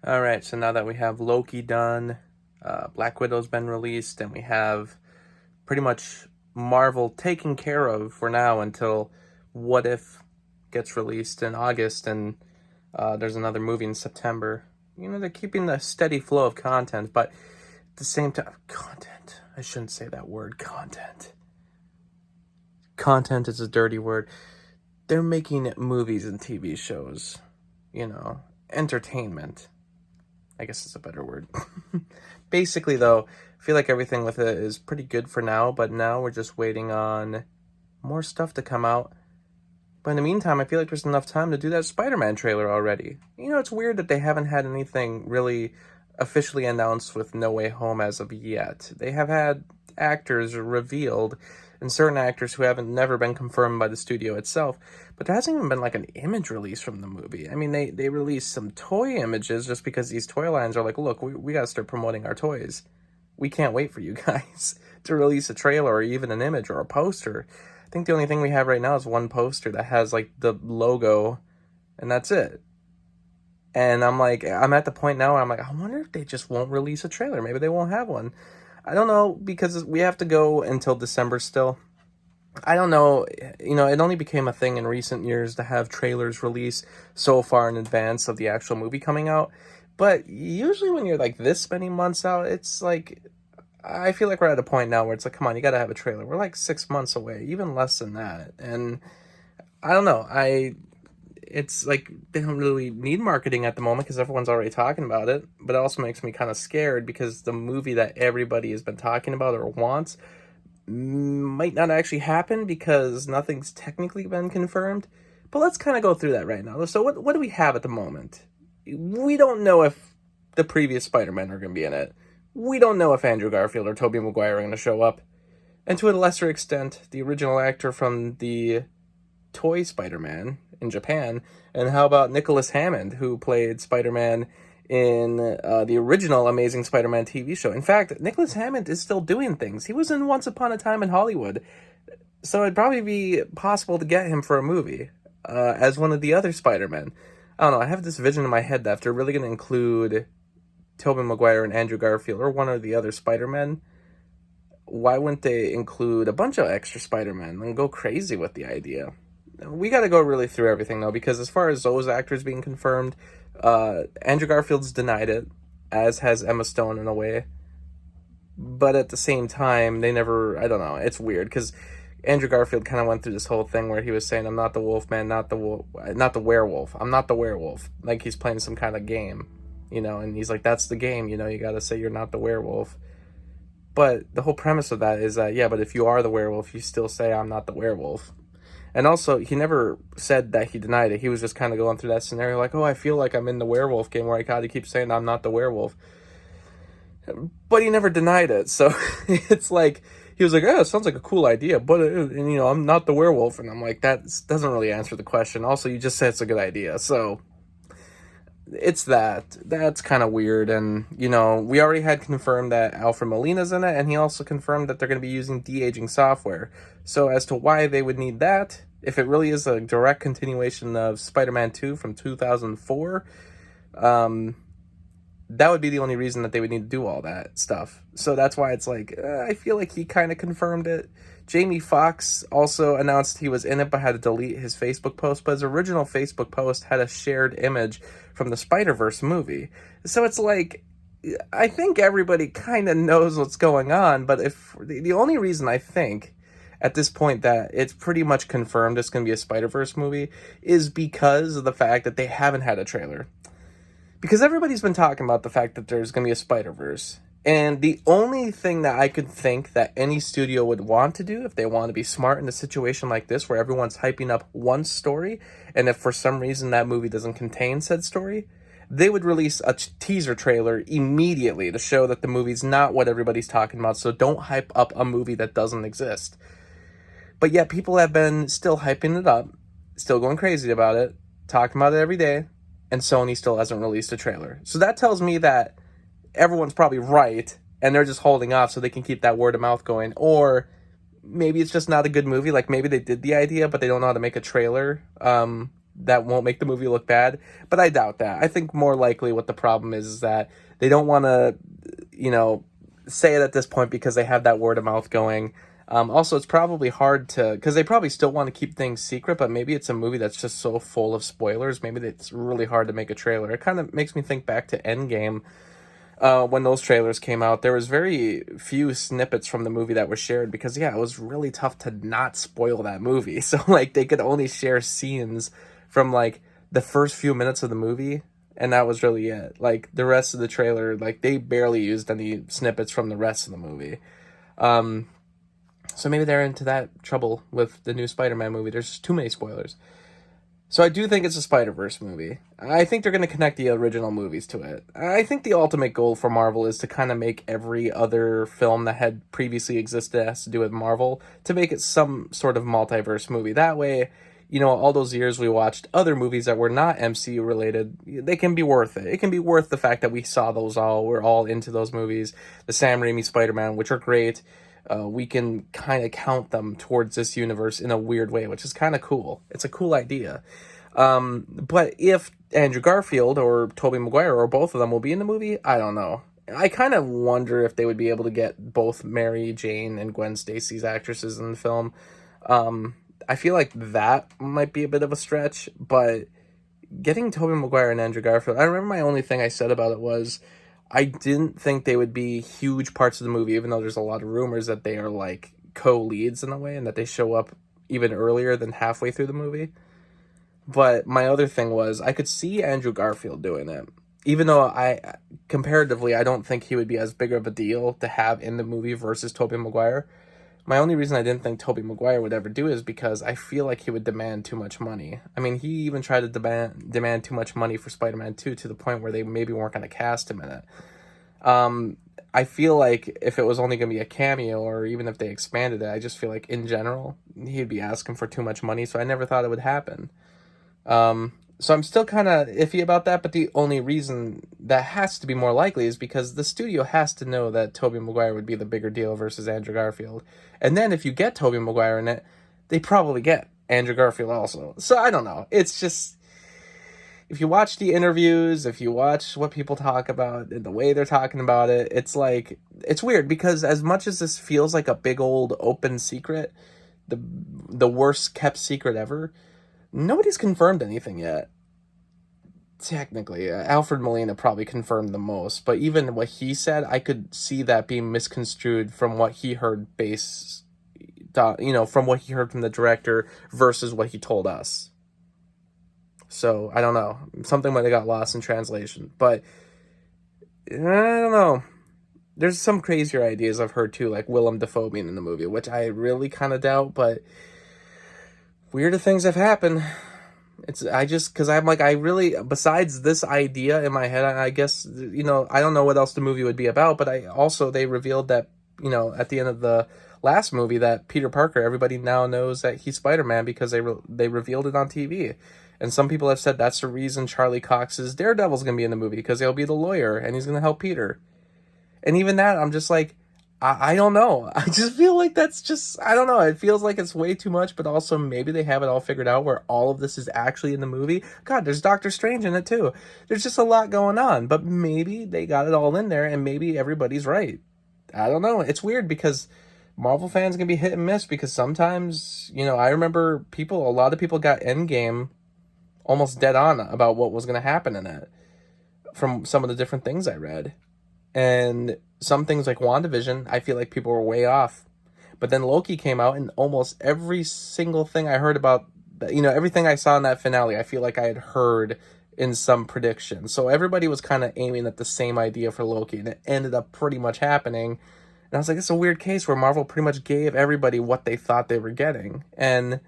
All right, so now that we have Loki done, Black Widow's been released, and we have pretty much Marvel taken care of for now until What If gets released in August, and there's another movie in September. They're keeping the steady flow of content, but at the same time, content. I shouldn't say that word, content. Content is a dirty word. They're making movies and TV shows, entertainment. I guess it's a better word. Basically, though, I feel like everything with it is pretty good for now, but now we're just waiting on more stuff to come out. But in the meantime, I feel like there's enough time to do that Spider-Man trailer already. It's weird that they haven't had anything really officially announced with No Way Home as of yet. They have had actors revealed, and certain actors who haven't never been confirmed by the studio itself, but there hasn't even been like an image release from the movie. I mean, they released some toy images just because these toy lines are like, look, we gotta start promoting our toys. We can't wait for you guys to release a trailer or even an image or a poster. I think the only thing we have right now is one poster that has like the logo, and that's it. And I'm at the point now where I'm like, I wonder if they just won't release a trailer. Maybe they won't have one. I don't know, because we have to go until December still. I don't know, it only became a thing in recent years to have trailers released so far in advance of the actual movie coming out. But usually when you're like this many months out, it's like, I feel like we're at a point now where it's like, come on, you gotta have a trailer. We're like 6 months away, even less than that. And I don't know, it's like they don't really need marketing at the moment because everyone's already talking about it. But it also makes me kind of scared because the movie that everybody has been talking about or wants might not actually happen because nothing's technically been confirmed. But let's kind of go through that right now. So what do we have at the moment? We don't know if the previous Spider-Men are going to be in it. We don't know if Andrew Garfield or Tobey Maguire are going to show up. And to a lesser extent, the original actor from the toy Spider-Man in Japan. And how about Nicholas Hammond, who played Spider-Man in the original Amazing Spider-Man TV show? In fact, Nicholas Hammond is still doing things. He was in Once Upon a Time in Hollywood. So it'd probably be possible to get him for a movie as one of the other Spider-Men. I don't know, I have this vision in my head that if they're really going to include Tobey Maguire and Andrew Garfield or one or the other Spider-Men, why wouldn't they include a bunch of extra Spider-Men and go crazy with the idea? We got to go really through everything, though, because as far as those actors being confirmed, Andrew Garfield's denied it, as has Emma Stone in a way. But at the same time, they never, I don't know, it's weird, because Andrew Garfield kind of went through this whole thing where he was saying, I'm not the Wolfman, not the werewolf. I'm not the werewolf. Like he's playing some kind of game, and he's like, that's the game, you got to say you're not the werewolf. But the whole premise of that is that, yeah, but if you are the werewolf, you still say, I'm not the werewolf. And also, he never said that he denied it. He was just kind of going through that scenario like, oh, I feel like I'm in the werewolf game where I gotta keep saying I'm not the werewolf. But he never denied it. So it's like, he was like, oh, it sounds like a cool idea, but, I'm not the werewolf. And I'm like, that doesn't really answer the question. Also, you just said it's a good idea. So it's that's kind of weird. And we already had confirmed that Alfred Molina's in it, and he also confirmed that they're going to be using de-aging software. So as to why they would need that, if it really is a direct continuation of Spider-Man 2 from 2004, that would be the only reason that they would need to do all that stuff. So that's why it's like, I feel like he kind of confirmed it. Jamie Foxx also announced he was in it but had to delete his Facebook post, but his original Facebook post had a shared image from the Spider-Verse movie. So it's like, I think everybody kind of knows what's going on, but if the only reason I think at this point that it's pretty much confirmed it's going to be a Spider-Verse movie is because of the fact that they haven't had a trailer. Because everybody's been talking about the fact that there's going to be a Spider-Verse. And the only thing that I could think that any studio would want to do if they want to be smart in a situation like this where everyone's hyping up one story, and if for some reason that movie doesn't contain said story, they would release a teaser trailer immediately to show that the movie's not what everybody's talking about, so don't hype up a movie that doesn't exist. But yet people have been still hyping it up, still going crazy about it, talking about it every day, and Sony still hasn't released a trailer. So that tells me that everyone's probably right, and they're just holding off so they can keep that word of mouth going. Or maybe it's just not a good movie. Like maybe they did the idea, but they don't know how to make a trailer that won't make the movie look bad, but I doubt that. I think more likely what the problem is that they don't want to, say it at this point because they have that word of mouth going. Also, it's probably hard to, because they probably still want to keep things secret, but maybe it's a movie that's just so full of spoilers. Maybe it's really hard to make a trailer. It kind of makes me think back to Endgame. When those trailers came out, there was very few snippets from the movie that were shared because, yeah, it was really tough to not spoil that movie. So, like, they could only share scenes from, like, the first few minutes of the movie, and that was really it. Like, the rest of the trailer, like, they barely used any snippets from the rest of the movie. So maybe they're into that trouble with the new Spider-Man movie. There's just too many spoilers. So I do think it's a Spider-Verse movie. I think they're going to connect the original movies to it. I think the ultimate goal for Marvel is to kind of make every other film that had previously existed that has to do with Marvel, to make it some sort of multiverse movie. That way, all those years we watched other movies that were not MCU related, they can be worth it. It can be worth the fact that we saw those all. We're all into those movies. The Sam Raimi Spider-Man, which are great. We can kind of count them towards this universe in a weird way, which is kind of cool. It's a cool idea. But if Andrew Garfield or Tobey Maguire or both of them will be in the movie, I don't know. I kind of wonder if they would be able to get both Mary Jane and Gwen Stacy's actresses in the film. I feel like that might be a bit of a stretch, but getting Tobey Maguire and Andrew Garfield, I remember my only thing I said about it was I didn't think they would be huge parts of the movie, even though there's a lot of rumors that they are like co-leads in a way and that they show up even earlier than halfway through the movie. But my other thing was I could see Andrew Garfield doing it, even though comparatively, I don't think he would be as big of a deal to have in the movie versus Tobey Maguire. My only reason I didn't think Tobey Maguire would ever do it is because I feel like he would demand too much money. I mean, he even tried to demand too much money for Spider-Man 2 to the point where they maybe weren't going to cast him in it. I feel like if it was only going to be a cameo or even if they expanded it, I just feel like in general, he'd be asking for too much money, so I never thought it would happen. So I'm still kind of iffy about that, but the only reason that has to be more likely is because the studio has to know that Tobey Maguire would be the bigger deal versus Andrew Garfield. And then if you get Tobey Maguire in it, they probably get Andrew Garfield also. So I don't know. It's just, if you watch the interviews, if you watch what people talk about and the way they're talking about it, it's like, it's weird because as much as this feels like a big old open secret, the worst kept secret ever, nobody's confirmed anything yet. Technically, Alfred Molina probably confirmed the most, but even what he said, I could see that being misconstrued from what he heard from what he heard from the director versus what he told us. So, I don't know. Something might have got lost in translation, but I don't know. There's some crazier ideas I've heard too, like Willem Dafoe being in the movie, which I really kind of doubt, but weirder things have happened. Because I'm like, I really, besides this idea in my head, I guess, I don't know what else the movie would be about, but they revealed that, at the end of the last movie that Peter Parker, everybody now knows that he's Spider-Man because they revealed it on TV. And some people have said that's the reason Charlie Cox's Daredevil's going to be in the movie, because he'll be the lawyer and he's going to help Peter. And even that, I'm just like, I don't know. I just feel like that's just, I don't know. It feels like it's way too much, but also maybe they have it all figured out where all of this is actually in the movie. God, there's Doctor Strange in it too. There's just a lot going on, but maybe they got it all in there and maybe everybody's right. I don't know. It's weird because Marvel fans can be hit and miss because sometimes, I remember a lot of people got Endgame almost dead on about what was going to happen in it from some of the different things I read. And some things like WandaVision, I feel like people were way off. But then Loki came out, and almost every single thing I heard about, everything I saw in that finale, I feel like I had heard in some prediction. So everybody was kind of aiming at the same idea for Loki, and it ended up pretty much happening. And I was like, it's a weird case where Marvel pretty much gave everybody what they thought they were getting. And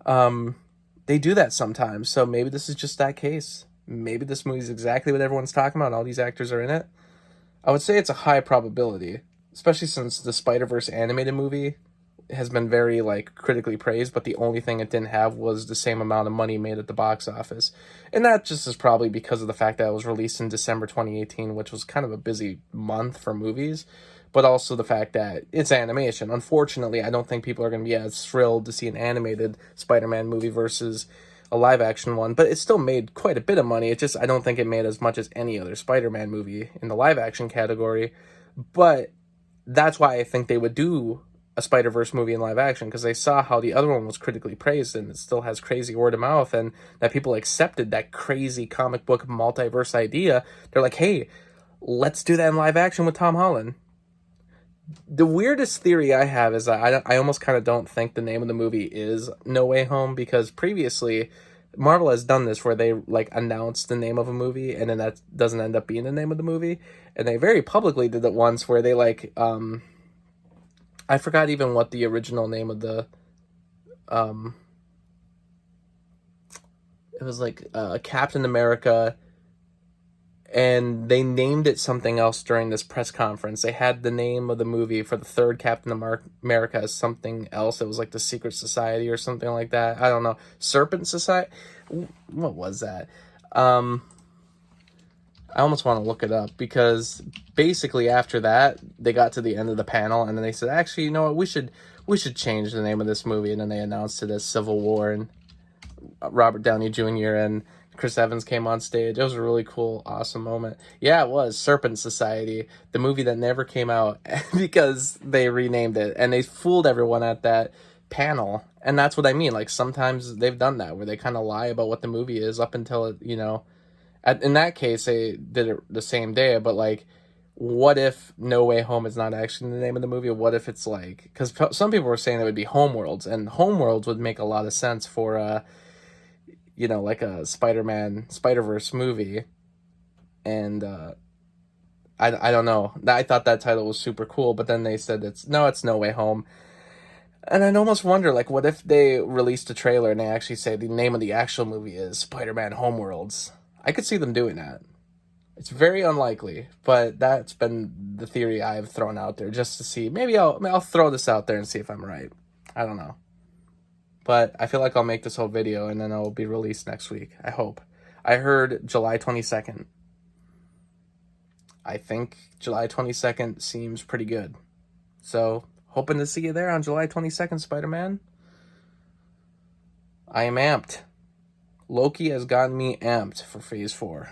they do that sometimes. So maybe this is just that case. Maybe this movie is exactly what everyone's talking about, and all these actors are in it. I would say it's a high probability, especially since the Spider-Verse animated movie has been very, critically praised, but the only thing it didn't have was the same amount of money made at the box office. And that just is probably because of the fact that it was released in December 2018, which was kind of a busy month for movies, but also the fact that it's animation. Unfortunately, I don't think people are going to be as thrilled to see an animated Spider-Man movie versus a live action one, but it still made quite a bit of money. It just, I don't think it made as much as any other Spider-Man movie in the live action category. But that's why I think they would do a Spider-Verse movie in live action, because they saw how the other one was critically praised and it still has crazy word of mouth, and that people accepted that crazy comic book multiverse idea. They're like, hey, let's do that in live action with Tom Holland. The weirdest theory I have is that I almost kind of don't think the name of the movie is No Way Home, because previously Marvel has done this where they like announce the name of a movie and then that doesn't end up being the name of the movie. And they very publicly did it once where they like I forgot even what the original name of the it was like Captain America, and they named it something else during this press conference. They had the name of the movie for the third Captain America as something else. It was like the Secret Society or something like that. I don't know. Serpent Society? What was that? I almost want to look it up, because basically after that, they got to the end of the panel and then they said, actually, you know what, we should change the name of this movie. And then they announced it as Civil War, and Robert Downey Jr. and Chris Evans came on stage. It was a really cool, awesome moment. Yeah, it was Serpent Society, the movie that never came out because they renamed it, and they fooled everyone at that panel. And that's what I mean. Like, sometimes they've done that where they kind of lie about what the movie is up until it, you know, in that case, they did it the same day. But like, what if No Way Home is not actually the name of the movie? What if it's like, because some people were saying it would be Homeworlds, and Homeworlds would make a lot of sense for you know, like a Spider-Man Spider-Verse movie. And I don't know, I thought that title was super cool, but then they said it's No Way Home. And I'd almost wonder, like, what if they released a trailer and they actually say the name of the actual movie is Spider-Man Homeworlds? I could see them doing that. It's very unlikely, but that's been the theory I've thrown out there just to see. Maybe I'll throw this out there and see if I'm right. I don't know. But I feel like I'll make this whole video and then it'll be released next week. I hope. I heard July 22nd. I think July 22nd seems pretty good. So, hoping to see you there on July 22nd, Spider-Man. I am amped. Loki has gotten me amped for Phase 4.